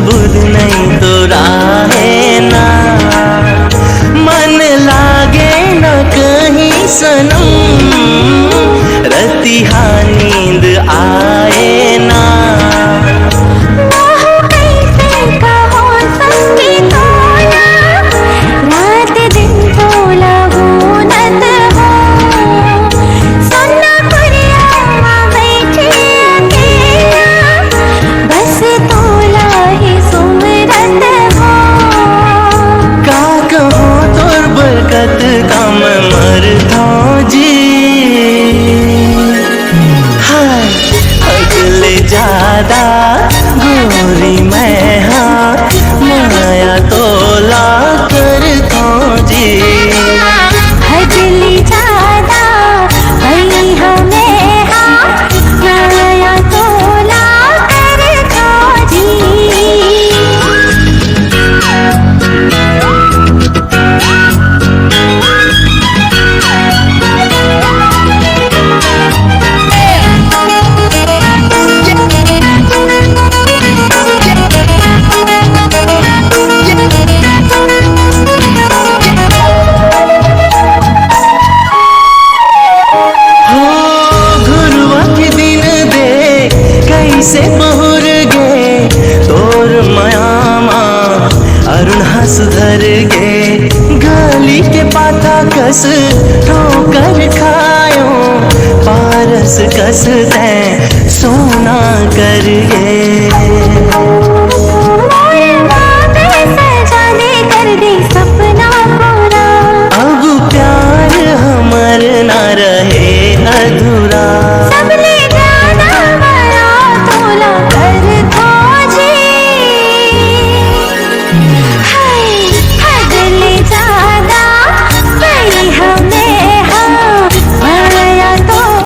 बुध नहीं तो राहे ना, मन लागे न कहीं सनम, रतिहा नींद आए ना। ज्यादा गोरी मैं हाँ, माया तोला कर खोजी। हजली ज्यादा भई हमें हाँ, माया तोला कर खोजी। से बहुर गे तोर मयामा अरुणा सुधर गे, गली के पाता कस ठोकर खायो, पारस कस